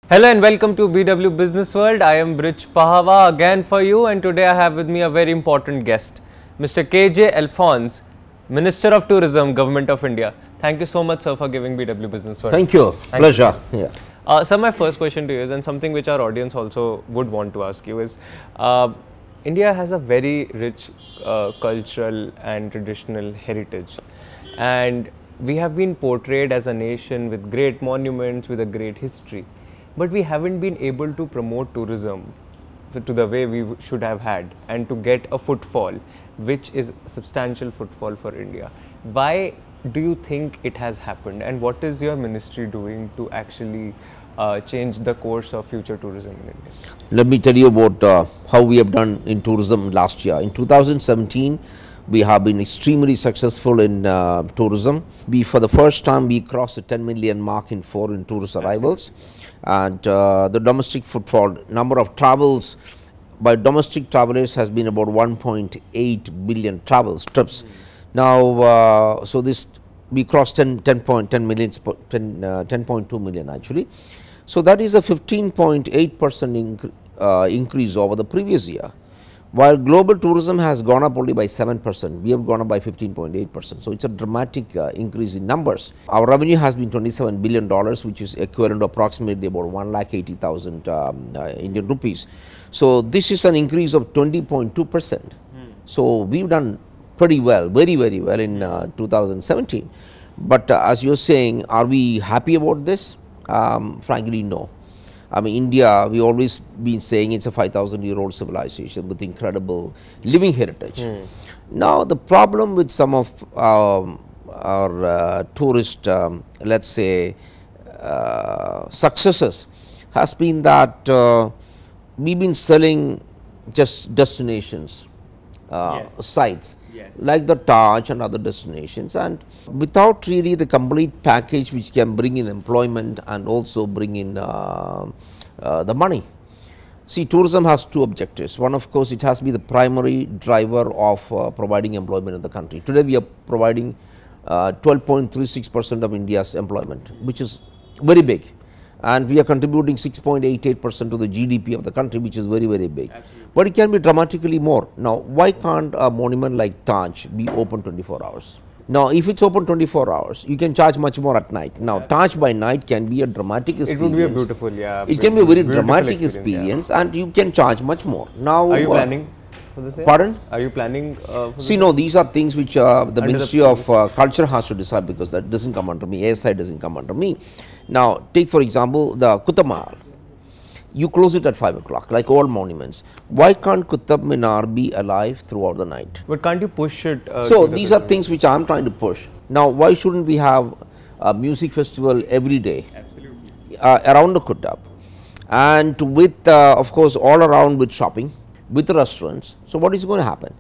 Hello and welcome to BW Business World. I am Brij Pahwa again for you, and today I have with me a very important guest, Mr. KJ Alphons, Minister of Tourism, Government of India. Thank you so much, sir, for giving BW Business World. Thank you. Pleasure. Yeah. Sir, my first question to you is, and something which our audience also would want to ask you is, India has a very rich cultural and traditional heritage, and we have been portrayed as a nation with great monuments, with a great history. But we haven't been able to promote tourism to the way we should have had and to get a footfall, which is substantial footfall for India. Why do you think it has happened, and what is your ministry doing to actually change the course of future tourism in India? Let me tell you about how we have done in tourism last year. In 2017, we have been extremely successful in tourism. For the first time, we crossed the 10 million mark in foreign tourist arrivals. And the domestic footfall, number of travels by domestic travelers has been about 1.8 billion trips. Now, so this we crossed 10.2 million actually. So that is a 15.8% increase over the previous year. While global tourism has gone up only by 7%, we have gone up by 15.8%. So it's a dramatic increase in numbers. Our revenue has been $27 billion, which is equivalent to approximately about 1,80,000 Indian rupees. So this is an increase of 20.2%. So we've done pretty well, very well in 2017. But as you're saying, are we happy about this? Frankly, no. I mean, India, we always been saying it's a 5,000-year-old civilization with incredible living heritage. Now, the problem with some of our tourist, let's say, successes has been that we've been selling just destinations, sites, like the Taj and other destinations, and without really the complete package which can bring in employment and also bring in the money. See, tourism has two objectives. One, of course, it has to be the primary driver of providing employment in the country. Today, we are providing 12.36% of India's employment, which is very big. And we are contributing 6.88% to the GDP of the country, which is very big. Absolutely. But it can be dramatically more. Now, why can't a monument like Taj be open 24 hours? Now, if it's open 24 hours, you can charge much more at night. Now, Taj by night can be a dramatic experience. It would be a beautiful, It can be a very dramatic experience, and you can charge much more. Now, are you planning for the same? Pardon? Are you planning for See, no, these are things which the Ministry of Culture has to decide, because that doesn't come under me, ASI doesn't come under me. Now, take for example, the Qutub Minar. You close it at 5 o'clock, like all monuments. Why can't Qutub Minar be alive throughout the night? But can't you push it? So, these are things which I am trying to push. Now, why shouldn't we have a music festival every day? Absolutely. Around the Qutub, and with, of course, all around with shopping, with restaurants. So, what is going to happen?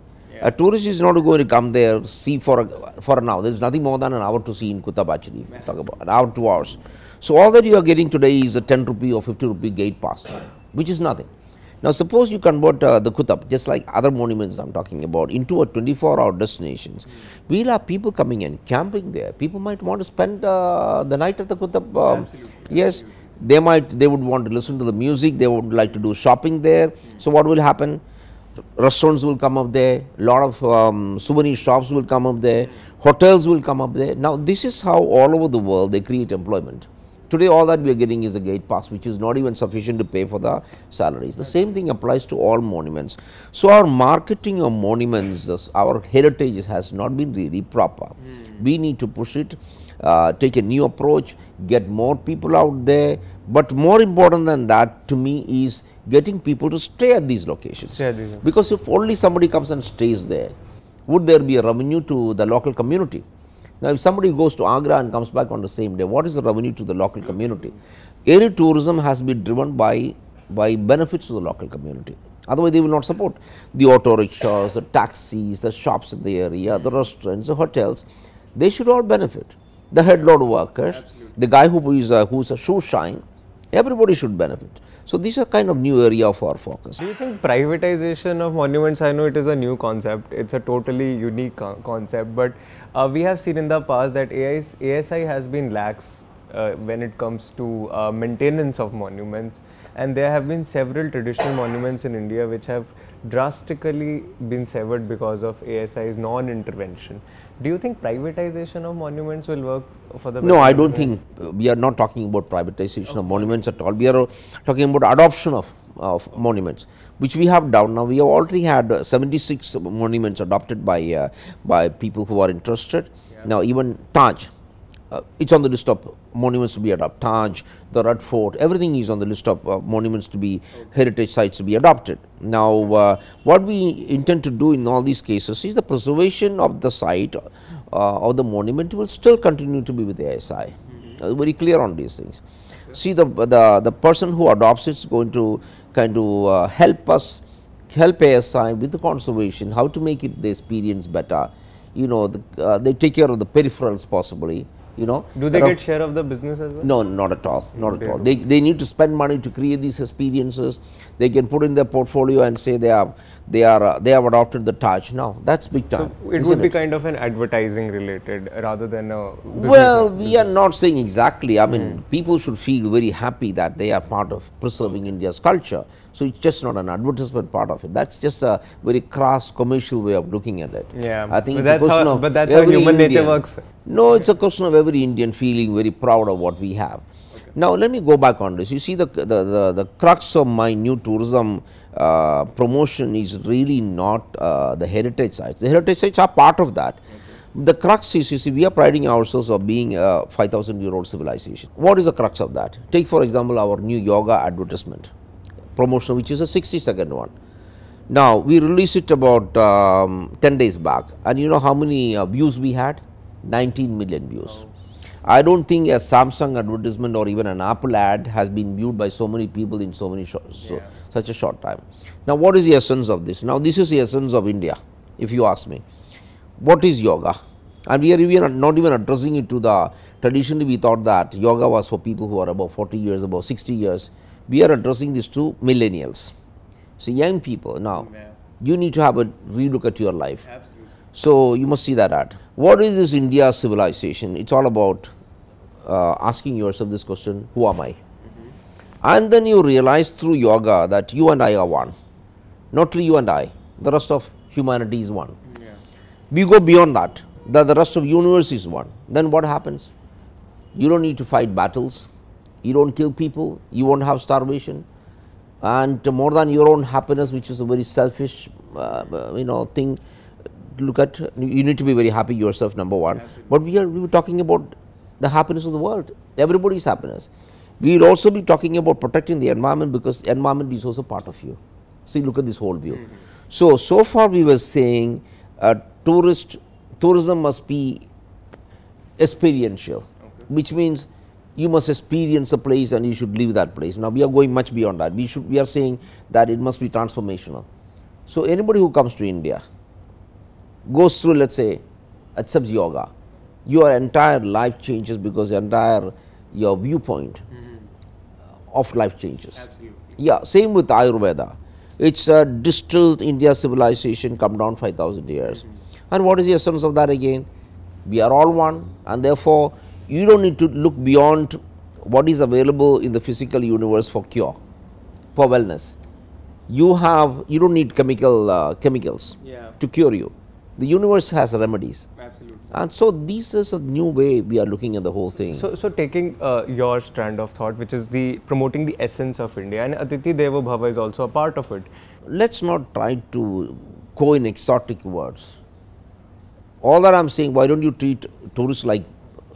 A tourist is not going to come there, see for an hour. There is nothing more than an hour to see in Qutub actually, talk about an hour, 2 hours. So, all that you are getting today is a 10 rupee or 50 rupee gate pass, which is nothing. Now, suppose you convert the Qutub, just like other monuments I am talking about, into a 24-hour destinations. We will have people coming in, camping there. People might want to spend the night at the Qutub. Yes, they would want to listen to the music, they would like to do shopping there. So, what will happen? Restaurants will come up there, a lot of souvenir shops will come up there, hotels will come up there. Now, this is how all over the world they create employment. Today, all that we are getting is a gate pass, which is not even sufficient to pay for the salaries. The same thing applies to all monuments. So, our marketing of monuments, our heritage has not been really proper. We need to push it, take a new approach, get more people out there. But more important than that, to me, is getting people to stay at these locations. Because if only somebody comes and stays there, would there be a revenue to the local community? Now, if somebody goes to Agra and comes back on the same day, what is the revenue to the local community? Any tourism has been driven by benefits to the local community. Otherwise, they will not support the auto rickshaws, the taxis, the shops in the area, the restaurants, the hotels. They should all benefit. The head load workers, the guy who is a shoe shine, everybody should benefit. So, these are kind of new area of our focus. Do you think privatization of monuments, I know it is a new concept, it's a totally unique concept, but we have seen in the past that ASI has been lax when it comes to maintenance of monuments, and there have been several traditional monuments in India which have drastically been severed because of ASI's non-intervention. Do you think privatization of monuments will work for the No, better I of don't the- think we are not talking about privatization of monuments at all. We are talking about adoption of monuments, which we have done. Now, we have already had 76 monuments adopted by people who are interested. Now, even Taj, it's on the list of monuments to be adopted. Taj, the Red Fort, everything is on the list of monuments to be heritage sites to be adopted. Now, what we intend to do in all these cases is the preservation of the site of the monument will still continue to be with the ASI. Very clear on these things. See, the person who adopts it is going to kind of help ASI with the conservation, how to make it the experience better. You know, they take care of the peripherals possibly. You know, Do they get share of the business as well? no, not at all, not at all. They need to spend money to create these experiences. They can put in their portfolio and say they have adopted the Taj. Now that's big time. It isn't would be kind of an advertising related rather than a business. Well, we are not saying exactly. I mean, people should feel very happy that they are part of preserving India's culture. So it's just not an advertisement part of it. That's just a very crass commercial way of looking at it. Yeah, I think but it's a that's question how- of but that's how every human nature Indian. works. No, it's a question of every Indian feeling very proud of what we have. Now, let me go back on this. You see, the crux of my new tourism promotion is really not the heritage sites. The heritage sites are part of that. The crux is, you see, we are priding ourselves of being a 5,000-year-old civilization. What is the crux of that? Take, for example, our new yoga advertisement promotion, which is a 60-second one. Now, we released it about 10 days back, and you know how many views we had? 19 million views. I don't think a Samsung advertisement or even an Apple ad has been viewed by so many people in such a short time. Now, what is the essence of this? Now, this is the essence of India, if you ask me. What is yoga? And we are even not even addressing it to the, traditionally we thought that yoga was for people who are above 40 years, above 60 years. We are addressing this to millennials. So, young people, now, you need to have a relook at your life. Absolutely. So, you must see that ad. What is this India civilization? It's all about asking yourself this question, who am I? And then you realize through yoga that you and I are one. Not only you and I, the rest of humanity is one. We go beyond that, the rest of universe is one. Then what happens? You don't need to fight battles. You don't kill people. You won't have starvation. And more than your own happiness, which is a very selfish thing to look at, you need to be very happy yourself, number one. But we were talking about the happiness of the world, everybody's happiness. We will also be talking about protecting the environment, because the environment is also part of you. See, look at this whole view. So far we were saying tourism must be experiential, which means you must experience a place and you should leave that place. Now, we are going much beyond that. We are saying that it must be transformational. So, anybody who comes to India goes through, let's say, accepts yoga, your entire life changes, because your viewpoint of life changes. Absolutely. Yeah, same with Ayurveda. It's a distilled India civilization come down 5,000 years. And what is the essence of that again? We are all one, and therefore, you don't need to look beyond what is available in the physical universe for cure, for wellness. You don't need chemicals to cure you. The universe has remedies. Absolutely. And so this is a new way we are looking at the whole thing. So taking your strand of thought, which is the promoting the essence of India, and Atiti Devo Bhava is also a part of it. Let's not try to coin exotic words. All that I'm saying, why don't you treat tourists like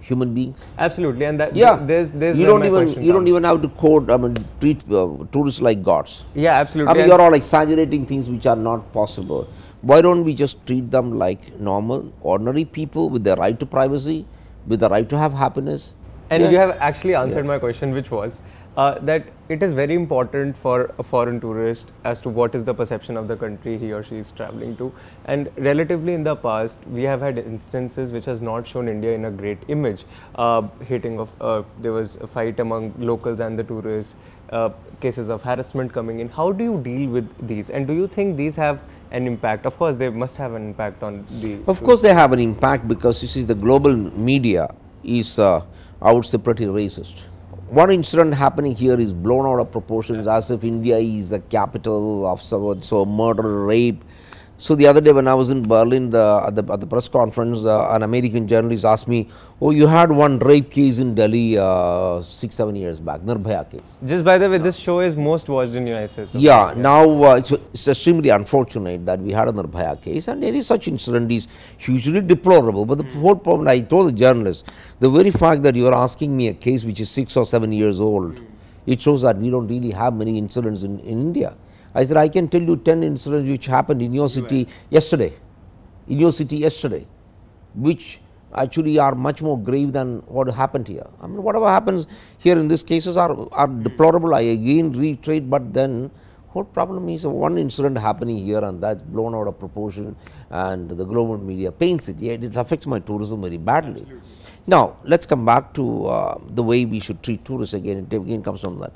human beings? Absolutely, and that Yeah, there's you don't even have to treat tourists like gods. Yeah, absolutely. You're all exaggerating things which are not possible. Why don't we just treat them like normal, ordinary people with the right to privacy, with the right to have happiness? And Yes. you have actually answered my question, which was that it is very important for a foreign tourist as to what is the perception of the country he or she is traveling to. And relatively in the past, we have had instances which has not shown India in a great image. There was a fight among locals and the tourists, cases of harassment coming in. How do you deal with these? And do you think these have an impact? Of course, they must have an impact on the... Of course, they have an impact, because you see, the global media is, I would say, pretty racist. One incident happening here is blown out of proportions as if India is the capital of so murder, rape. So the other day when I was in Berlin at the press conference, an American journalist asked me, "Oh, you had one rape case in Delhi 6-7 years back, Nirbhaya case." Just by the way, this show is most watched in United States. Yeah, now it's extremely unfortunate that we had a Nirbhaya case, and any such incident is hugely deplorable. But the whole problem, I told the journalist, the very fact that you are asking me a case which is 6 or 7 years old, it shows that we don't really have many incidents in India. I said, I can tell you 10 incidents which happened in your city yesterday, which actually are much more grave than what happened here. I mean, whatever happens here in these cases are deplorable. I again reiterate, but then whole problem is one incident happening here and that's blown out of proportion, and the global media paints it. Yeah, it affects my tourism very badly. Absolutely. Now, let's come back to the way we should treat tourists again. It again comes from that.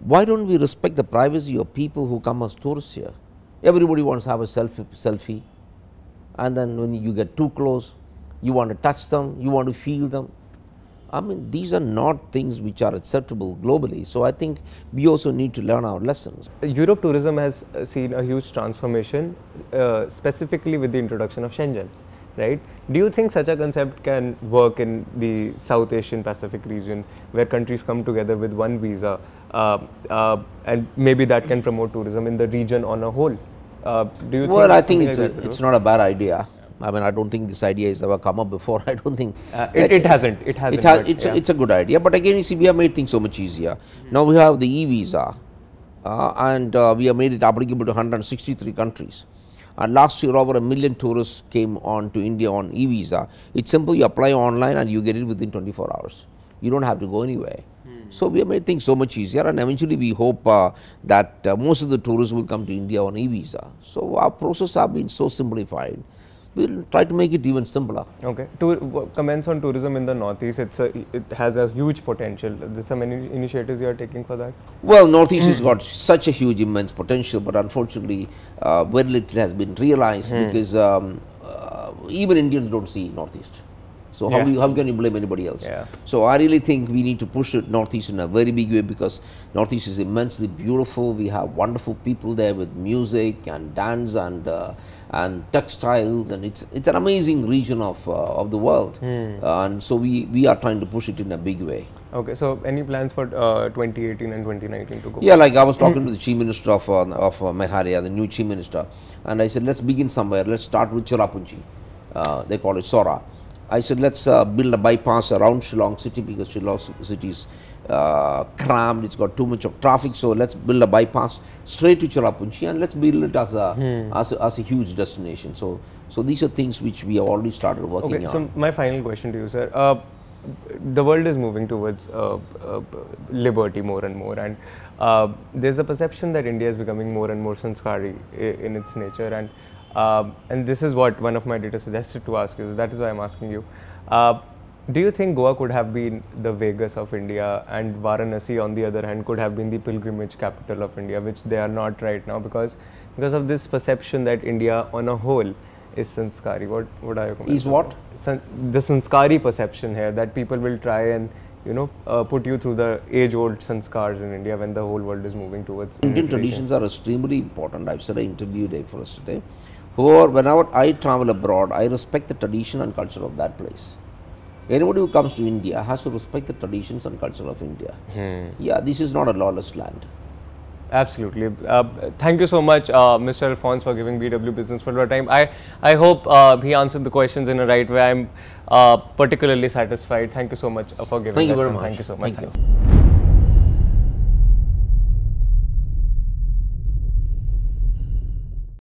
Why don't we respect the privacy of people who come as tourists here? Everybody wants to have a selfie, and then when you get too close, you want to touch them, you want to feel them. I mean, these are not things which are acceptable globally. So I think we also need to learn our lessons. Europe tourism has seen a huge transformation, specifically with the introduction of Schengen, right? Do you think such a concept can work in the South Asian Pacific region, where countries come together with one visa, and maybe that can promote tourism in the region on a whole? Do you well, I think it's not a bad idea. I mean, I don't think this idea has ever come up before. I don't think it hasn't. It's a good idea. But again, you see, we have made things so much easier. Now we have the e-visa, and we have made it applicable to 163 countries. And last year, over 1 million tourists came on to India on e-visa. It's simple. You apply online and you get it within 24 hours. You don't have to go anywhere. So we have made things so much easier, and eventually we hope that most of the tourists will come to India on e-visa. So our process have been so simplified. We'll try to make it even simpler. Okay. Comments on tourism in the Northeast, it has a huge potential. There's some initiatives you are taking for that? Well, Northeast has got such a huge, immense potential, but unfortunately, very little has been realized because even Indians don't see Northeast. So how can you blame anybody else? Yeah. So I really think we need to push it Northeast in a very big way, because Northeast is immensely beautiful. We have wonderful people there with music and dance and textiles, and it's an amazing region of the world. And so we are trying to push it in a big way. Okay, so any plans for 2018 and 2019 to go? Yeah, like I was talking to the Chief Minister of Meghalaya, the new Chief Minister, and I said, let's begin somewhere. Let's start with Cherrapunchi. They call it Sora. I said, let's build a bypass around Shillong city, because Shillong city is crammed, it's got too much of traffic. So let's build a bypass straight to Cherrapunchi, and let's build it as a huge destination. So these are things which we have already started working on. So my final question to you, sir. The world is moving towards liberty more and more, and there's a perception that India is becoming more and more Sanskari in its nature, and this is what one of my editors suggested to ask you. That is why I'm asking you. Do you think Goa could have been the Vegas of India, and Varanasi, on the other hand, could have been the pilgrimage capital of India, which they are not right now because of this perception that India on a whole is Sanskari? What are your comments? Is what? The Sanskari perception here, that people will try and put you through the age-old sanskars in India when the whole world is moving towards Indian traditions are extremely important. I've said I interviewed a for us today. However, whenever I travel abroad, I respect the tradition and culture of that place. Anybody who comes to India has to respect the traditions and culture of India. Yeah, this is not a lawless land. Absolutely. Thank you so much, Mr. Alphons, for giving BW Businessworld your time. I hope he answered the questions in a right way. I'm particularly satisfied. Thank you so much for giving us. Thank you very much. Thank you so much. Thank you.